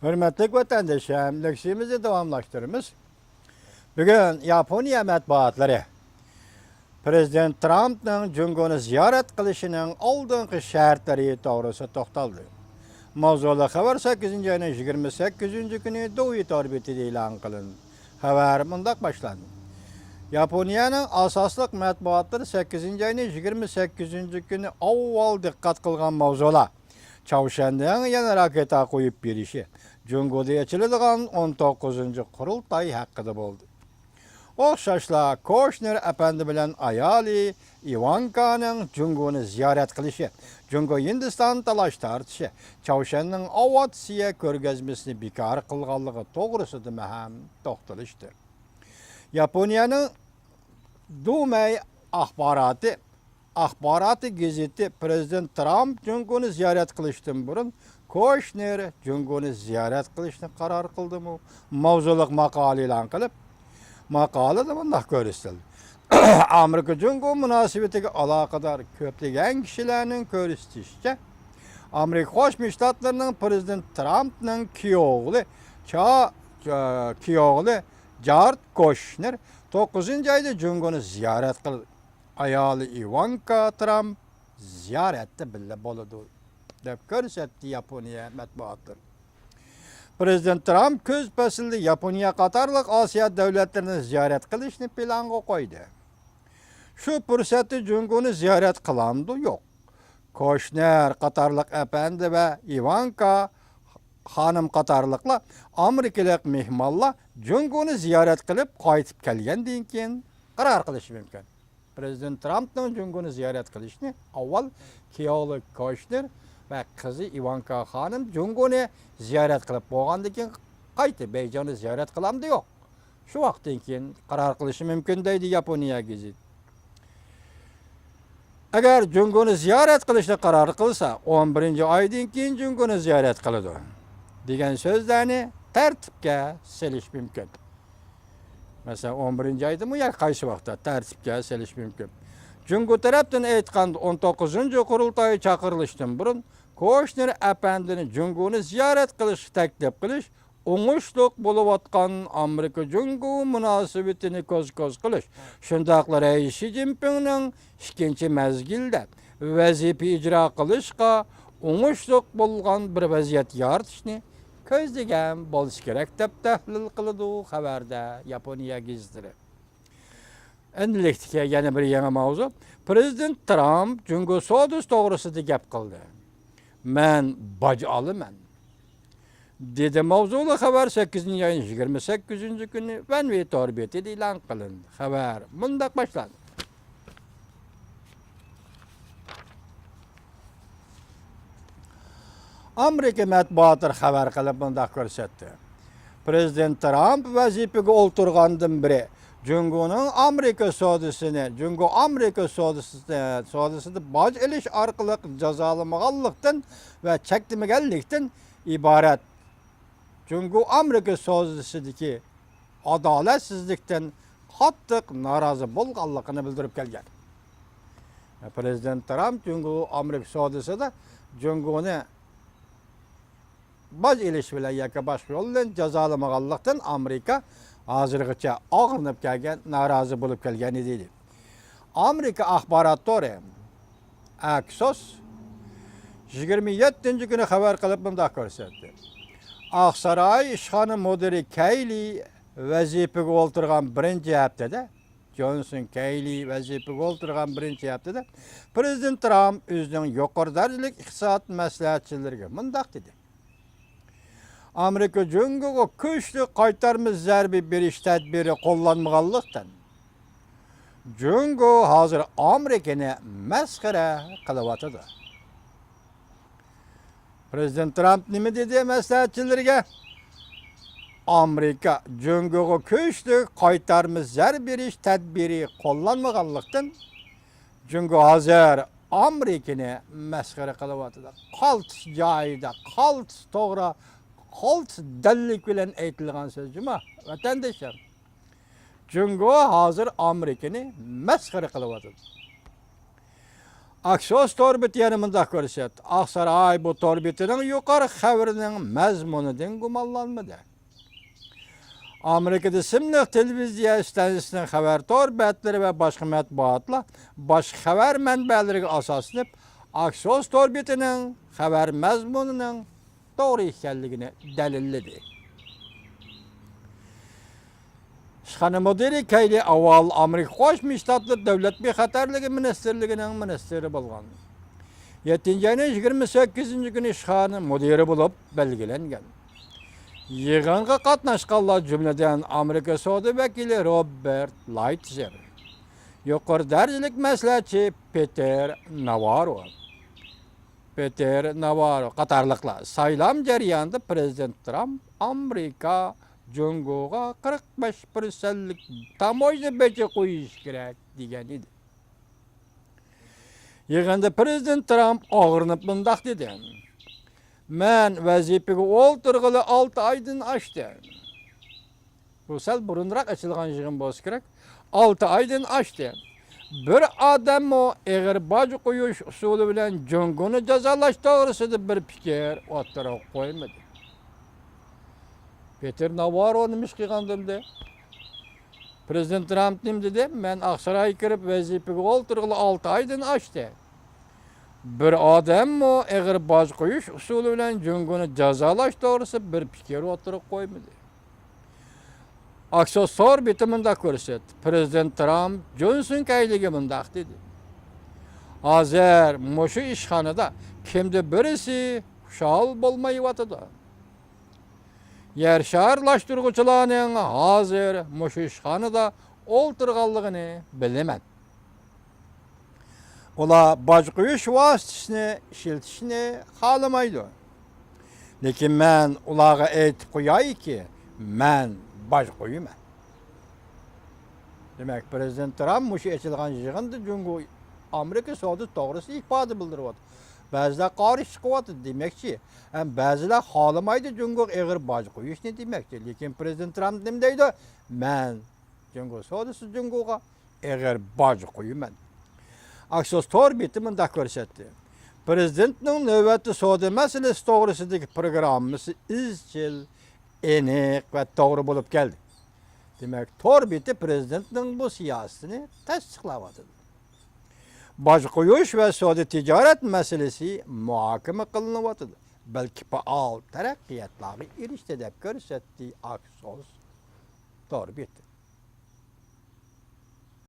Hürmetli vatandaşlarım, leksimizi devamlaştırırız. Bugün Yaponiya matbuatları Prezident Trump'ın Cungonu ziyaret kılışının oldunki şartları doğrusu toxtaldı. Mavzulu xabar 8. ayının 28. günü Doğu orbiti ilan kılındı. Xabar mundaq başlandı. Yaponiyanın asaslıq matbuatları 8. ayının 28. günü avval dikkat kılgan mavzula. Çavuşanlığın yana raketa koyup berişi. Cungo'da açıldıgan 19. kurultay hakkında oldu. Oxşaşla Koşner efendi bilen ayali Ivanka'nın Cungo'nu ziyaret kılışı, Cungo Hindistan talaş tartışı, Çavuşan'ın avatsiye körgezmesini bikar kılgallığı doğrusu da mühim toxtalıştı. Yaponiyanın Dumay Ahbaratı gazeti Prezident Trump Cungo'nu ziyaret kılıştın burun, Koşner Cungo'nu ziyaret kılıştın karar kıldı mı? Mavzuluk makale ilan kılıp, makale da bundan görürsün. Amerika Cungo münasebetiga alakadar köplegen kişilerinin görüştüğüçe, Amerika Koşmuş Ştatlarının Prezident Trump'ın kiyoğlu, Jared Kushner 9. ayda Cungo'nu ziyaret kıldı. Ayalı Ivanka Trump ziyarette bile boludu. Dep görsetti Yaponiya matbuatları. Prezident Trump köz pasildi Yaponiya Katarlık Asya devletlerini ziyaret kılışını planga koydu. Şu fırsatı Cungo'nu ziyaret kılandı yok. Kushner Katarlık efendi ve Ivanka hanım Katarlıkla Amerikalık mihmalla Cungo'nu ziyaret kılıp kayıtıp kelgendiğin keyin karar kılışı mümkün. Prezident Trump'ın Cungo'nu ziyaret kılışını avval kiyoğlu Kushner ve kızı Ivanka hanım Cungo'nu ziyaret kılıp boğandı keyin kayıtı Beycan'ı ziyaret kılamdı yok. Şu vaktin keyin karar kılışı mümkün deydi Yaponiya gizit. Eğer Cungo'nu ziyaret kılışını karar kılsa 11. aydan keyin Cungo'nu ziyaret kılıdı. Degan sözlerini tertipke seliş mümkün. Mesela 11. ayda mı ya qaysı vaqtda tertipke seliş mümkün. Cungo taraftan aytgan 19. kurultayı çakırılıştan burun Kushner efendini Cungo'nu ziyaret kılış teklif kılış oңuşluk bolup atkan Amerika Cungo münasebetini koz kılış. Şundaqla Reis Xi Jinping'nin ikinci mezgilde vazife icra kılışqa oңuşluk bolgan bir vaziyet yaratışını közlegen bolish kerak deb tahlil qiladi xabarda Yaponiya gazetasi. Endilikdagi yana bir yangi mavzu. Prezident Trump Cungo savdosi to'g'risida gap qildi. Men boj olaman. Dedi mavzuli xabar 8. ayın 28. günü Vanve torbiyatida e'lon qilindi. Xabar mundaq boshlandi. Amerika matbuatı xabar qilib bundaq ko'rsatdi. Prezident Trump vazifega o'ltirgandan beri Cungo'nun Amerika sodasida boj ilish orqali jazolamaganlikdan va chekmaganlikdan iborat Cungo Amerika sodasidagi adolatsizlikdan qattiq norozi bo'lganligini bildirib kelgan. Prezident Trump Cungo Amerika sodasida Cungo'ni boj ilish bilan yoki boshqa yo'ldan jazolamaganlikdan Amerika hozirgacha og'rinib kelgan, norozi bo'lib kelgan edi. Amerika axborotori Axios 27. kuni xabar qilib bunday ko'rsatdi. Aqsaray ishxona mudiri Kayli vazifega o'ltirgan birinchi haftada Johnson Kayli vazifega o'ltirgan birinchi haftada Prezident Trump o'zining yuqori darajali iqtisod maslahatchilariga bunday dedi. Amerika Cungo'ga kuchli qaytarma zarbi berish tadbiri qo'llanmaganlikdan Cungo hozir Amerikani masxara qilyotdi. Prezident Trump nima dedi maslahatchilarga? Amerika Cungo'ga kuchli qaytarma zarb berish tadbiri qo'llanmaganlikdan Cungo hozir Amerikani masxara qilyotdi. Qaltis joyida, qaltis to'g'ri Holt dallik bilen aytilgan sözcüma vatandaşlar. Cungo hazır Amerika'nı mesxara kılıvadı. Aksos torbiti yanımında ko'rsat. Aqsaray bu torbitining yuqori xabarining mazmunidan gumonlanmadi. Amerikada simliq televiziya stansiyasining xabar torbatlari va boshqa matbuotlar boshqa xabar manbalariga asoslanib Aksos torbitining xabar mazmunining to'g'ri ekanligini dalilladi. Ishxona mudiri Kayli avval Amerika Qo'shma Shtatlar Davlat bexatarligi ministerligining ministri bo'lgan. 7-ayning 28 kuni ishxona mudiri bo'lib belgilangan. Yig'inga qatnashganlar jumladan Amerika savdo vakili Robert Lighthizer, yuqori darajalik maslahatchi Peter Navarro qatorliqlar saylam jarayonida Prezident Trump Amerika Jungo'ga 45%lik tamoyil becha qo'yish kerak degan edi. Yig'inda Prezident Trump og'rinib bundoq dedi: "Men vazifaga o'ltirg'ili 6 oydan oshdi." Bu sal burunroq ochilgan yig'in bo'lsa kerak. 6 oydan oshdi. Bir odam eg'ir boj qo'yish usuli bilan Jungoni jazolash to'g'risida bir fikr o'tirib qo'ymadi. Peter Navarro nima ish qilgandimdi? Prezident Trump nim dedi? Men Aqsaroyga kirib vazifaga o'ltirg'ili 6 oydan oshdi. Bir odam eg'ir boj qo'yish usuli bilan Jungoni jazolash to'g'risida bir fikr o'tirib qo'ymadi. Aksos bitimida ko'rsat. Prezident Trump Johnson kayliga mundaq dedi: "Hozir mushu ishxonada kimdir birisi xushal bo'lmayotadi. Yer shaharlashtiruvchilarning hozir mushu ishxonada o'ltirganligini bilaman. Ular boj qo'yish vositasini ishlatishni xohlamaydi. Lekin men ularga aytib qo'yayki, men boj qo'ymayman." Demak, Prezident Trump mushu ochilgan yig'inda Jungo Amerika savdo to'g'risida ifoda bildiryapti. Ba'zilar qorish chiqyapti demakchi, ham ba'zilar xohlamaydi Jungo eg'ir boj qo'yishni demakchi. Lekin Prezident Trump nima deydi? Men Jungo savdosi Jungoga eg'ir boj qo'ymayman. Aksos bitimida ko'rsatdi. Prezidentning navbatda savdo masalasi to'g'risidagi programmasi izchil, aniq va to'g'ri bo'lib keldi. Demak, biti prezidentning bu siyosatini tasdiqlayapti. Boj qo'yish va savdo tijorat masalasi muhokama qilinyapti. Balki faol taraqqiyotlarga erishdi deb ko'rsatdi Aksos biti.